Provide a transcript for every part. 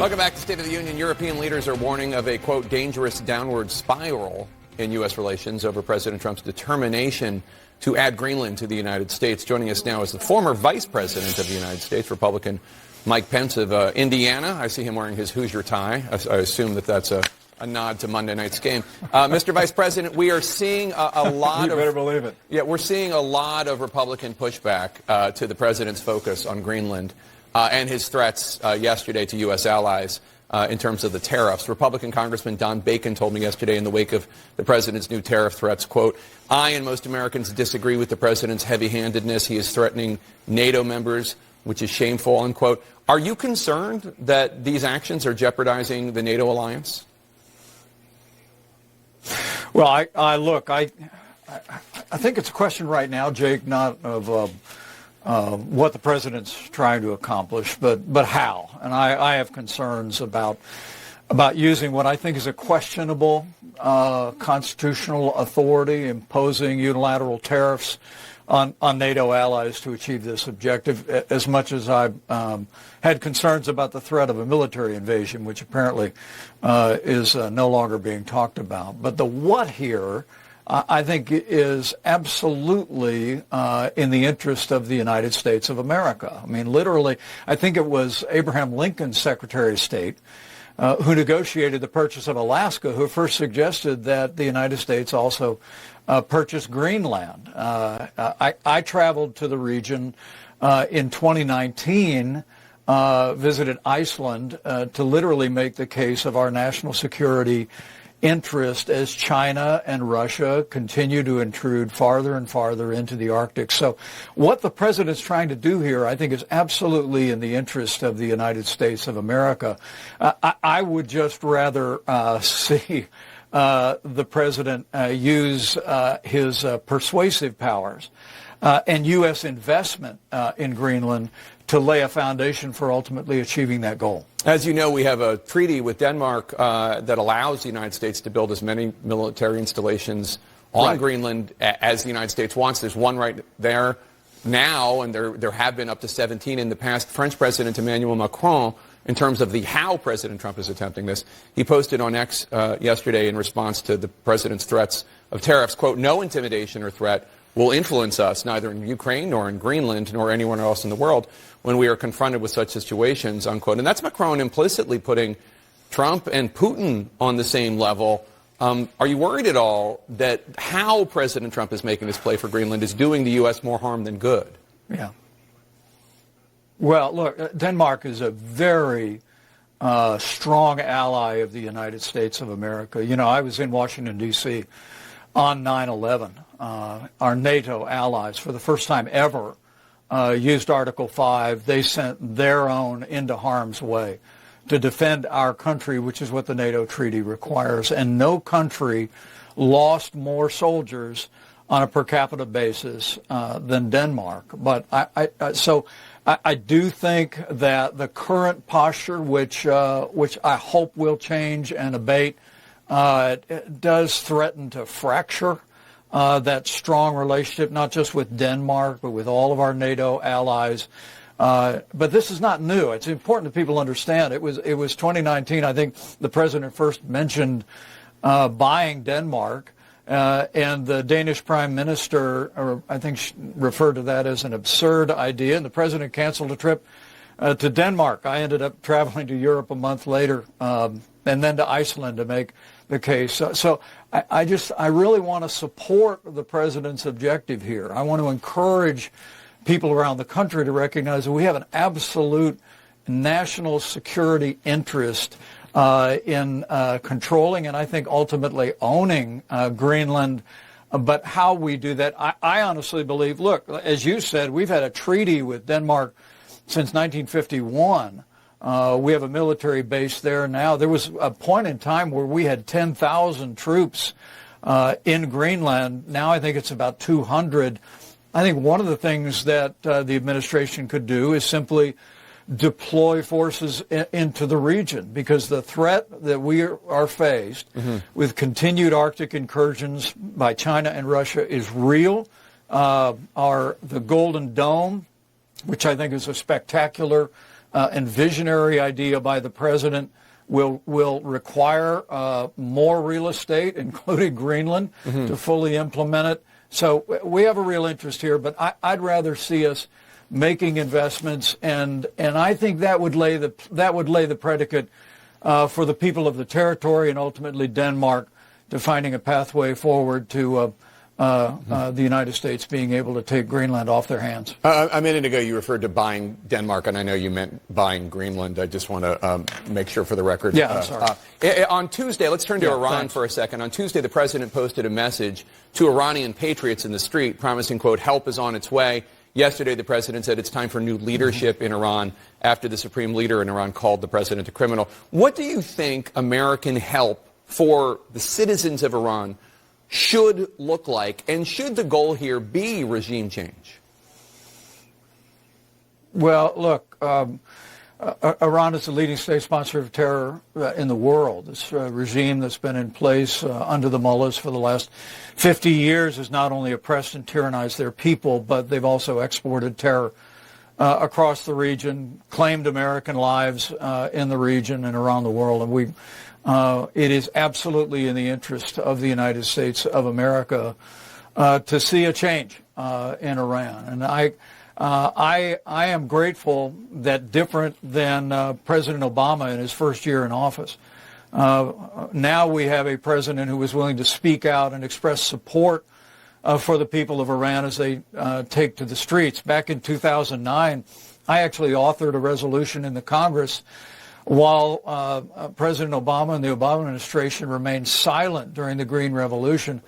Welcome back to State of the Union. European leaders are warning of a, quote, dangerous downward spiral in U.S. relations over President Trump's determination to add Greenland to the United States. Joining us now is the former Vice President of the United States, Republican Mike Pence of Indiana. I see him wearing his Hoosier tie. I assume that that's a nod to Monday night's game. Mr. Vice President, we are seeing a lot you better believe it. Yeah, we're seeing a lot of Republican pushback to the president's focus on Greenland and his threats yesterday to U.S. allies in terms of the tariffs. Republican Congressman Don Bacon told me yesterday in the wake of the president's new tariff threats, quote, I and most Americans disagree with the president's heavy-handedness. He is threatening NATO members, which is shameful, unquote. Are you concerned that these actions are jeopardizing the NATO alliance? Well, I think it's a question right now, Jake, not of what the president's trying to accomplish, but how. And I have concerns about using what I think is a questionable constitutional authority, imposing unilateral tariffs on NATO allies to achieve this objective, as much as I had concerns about the threat of a military invasion, which apparently is no longer being talked about. But the what here, I think, is absolutely in the interest of the United States of America. I mean, literally, I think it was Abraham Lincoln's Secretary of State who negotiated the purchase of Alaska, who first suggested that the United States also purchase Greenland. I traveled to the region in 2019, visited Iceland to literally make the case of our national security interest as China and Russia continue to intrude farther and farther into the Arctic. So what the president's trying to do here, I think, is absolutely in the interest of the United States of America. I would just rather see the president use his persuasive powers and U.S. investment in Greenland to lay a foundation for ultimately achieving that goal. As you know, we have a treaty with Denmark that allows the United States to build as many military installations on Greenland as the United States wants. There's one right there now, and there have been up to 17 in the past. French President Emmanuel Macron, in terms of how President Trump is attempting this, he posted on X yesterday in response to the president's threats of tariffs, quote, no intimidation or threat will influence us, neither in Ukraine nor in Greenland nor anywhere else in the world, when we are confronted with such situations, unquote. And that's Macron implicitly putting Trump and Putin on the same level. Are you worried at all that how President Trump is making this play for Greenland is doing the U.S. more harm than good? Yeah. Well, look, Denmark is a very strong ally of the United States of America. You know, I was in Washington, D.C. on 9/11. Our NATO allies, for the first time ever, used Article 5. They sent their own into harm's way to defend our country, which is what the NATO treaty requires. And no country lost more soldiers on a per capita basis than Denmark. But I do think that the current posture, which I hope will change and abate, does threaten to fracture that strong relationship, not just with Denmark, but with all of our NATO allies. But this is not new. It's important that people understand. It was 2019, I think, the president first mentioned buying Denmark, and the Danish prime minister, or I think, referred to that as an absurd idea, and the president canceled a trip to Denmark. I ended up traveling to Europe a month later, and then to Iceland to make the case. So I really want to support the president's objective here. I want to encourage people around the country to recognize that we have an absolute national security interest in controlling and I think ultimately owning Greenland. But how we do that, I honestly believe, look, as you said, we've had a treaty with Denmark since 1951. We have a military base there now. There was a point in time where we had 10,000 troops in Greenland. Now I think it's about 200. I think one of the things that the administration could do is simply deploy forces into the region, because the threat that we are faced with continued Arctic incursions by China and Russia is real. The Golden Dome, which I think is a spectacular and visionary idea by the president will require more real estate, including Greenland, to fully implement it. So we have a real interest here, but I'd rather see us making investments, and I think that would lay the predicate for the people of the territory and ultimately Denmark to finding a pathway forward to the United States being able to take Greenland off their hands. A minute ago, you referred to buying Denmark, and I know you meant buying Greenland. I just want to make sure for the record. Yeah, I'm sorry. On Tuesday, let's turn to Iran for a second. On Tuesday, the president posted a message to Iranian patriots in the street promising, quote, help is on its way. Yesterday, the president said it's time for new leadership in Iran after the supreme leader in Iran called the president a criminal. What do you think American help for the citizens of Iran should look like, and should the goal here be regime change? Well, look, Iran is the leading state sponsor of terror in the world. This regime that's been in place under the mullahs for the last 50 years has not only oppressed and tyrannized their people, but they've also exported terror across the region, claimed American lives in the region and around the world. And it is absolutely in the interest of the United States of America to see a change in Iran. And I am grateful that, different than President Obama in his first year in office, now we have a president who is willing to speak out and express support for the people of Iran as they take to the streets. Back in 2009, I actually authored a resolution in the Congress while President Obama and the Obama administration remained silent during the Green Revolution.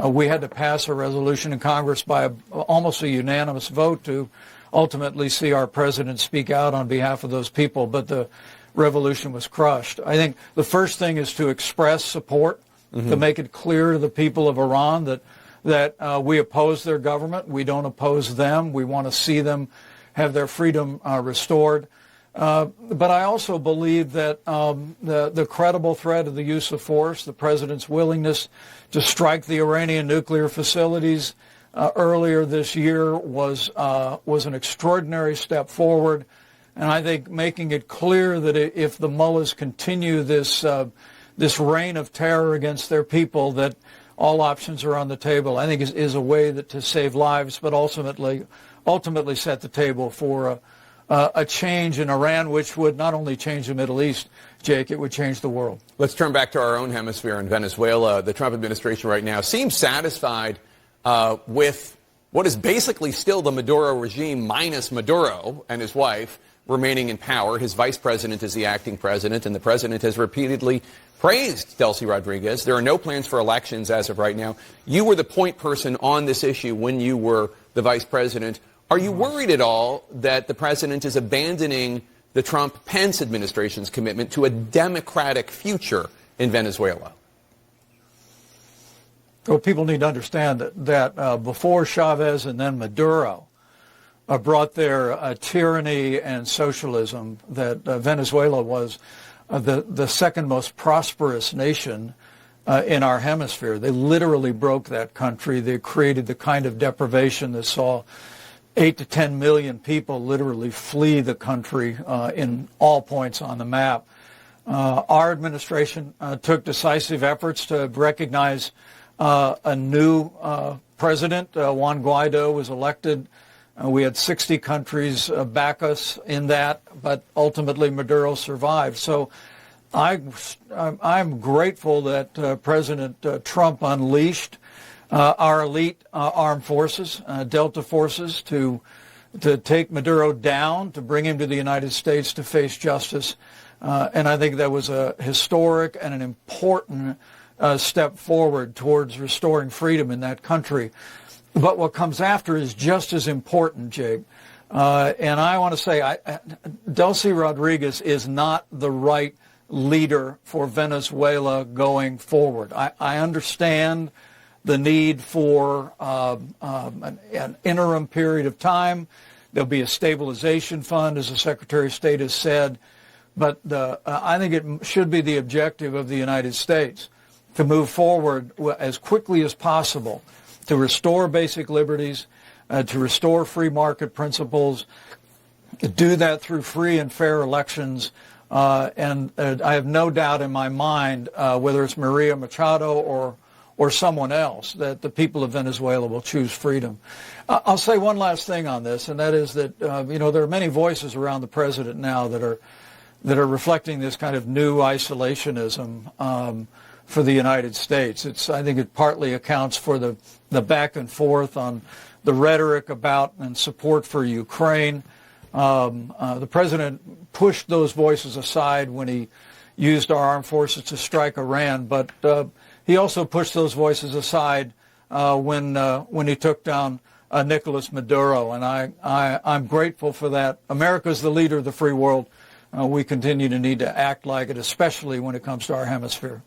We had to pass a resolution in Congress by almost a unanimous vote to ultimately see our president speak out on behalf of those people, but the revolution was crushed. I think the first thing is to express support, to make it clear to the people of Iran that we oppose their government. We don't oppose them. We want to see them have their freedom restored. But I also believe that the credible threat of the use of force, the president's willingness to strike the Iranian nuclear facilities earlier this year was an extraordinary step forward. And I think making it clear that if the mullahs continue this reign of terror against their people, that all options are on the table, I think is a way to save lives, but ultimately set the table for a change in Iran, which would not only change the Middle East, Jake, it would change the world. Let's turn back to our own hemisphere in Venezuela. The Trump administration right now seems satisfied with what is basically still the Maduro regime minus Maduro and his wife remaining in power. His vice president is the acting president, and the president has repeatedly praised Delcy Rodriguez. There are no plans for elections as of right now. You were the point person on this issue when you were the vice president. Are you worried at all that the president is abandoning the Trump-Pence administration's commitment to a democratic future in Venezuela? Well, people need to understand that before Chavez and then Maduro brought their tyranny and socialism, that Venezuela was the second most prosperous nation in our hemisphere. They literally broke that country. They created the kind of deprivation that saw 8 to 10 million people literally flee the country in all points on the map. Our administration took decisive efforts to recognize a new president. Juan Guaido was elected. We had 60 countries back us in that, but ultimately Maduro survived. So I'm grateful that President Trump unleashed our elite armed forces, Delta forces, to take Maduro down, to bring him to the United States to face justice. And I think that was a historic and an important step forward towards restoring freedom in that country. But what comes after is just as important, Jake. And I want to say, Delcy Rodriguez is not the right leader for Venezuela going forward. I understand the need for an interim period of time. There'll be a stabilization fund, as the Secretary of State has said. But I think it should be the objective of the United States to move forward as quickly as possible to restore basic liberties, to restore free market principles, do that through free and fair elections. And I have no doubt in my mind, whether it's Maria Machado or someone else, that the people of Venezuela will choose freedom. I'll say one last thing on this, and that is that there are many voices around the president now that are reflecting this kind of new isolationism for the United States. I think it partly accounts for the back and forth on the rhetoric about and support for Ukraine. The president pushed those voices aside when he used our armed forces to strike Iran, but he also pushed those voices aside when he took down Nicolas Maduro, and I'm grateful for that. America's the leader of the free world. We continue to need to act like it, especially when it comes to our hemisphere.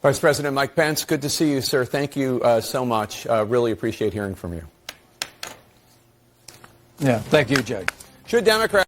Vice President Mike Pence, good to see you, sir. Thank you so much. Really appreciate hearing from you. Yeah, thank you, Jay. Should Democrats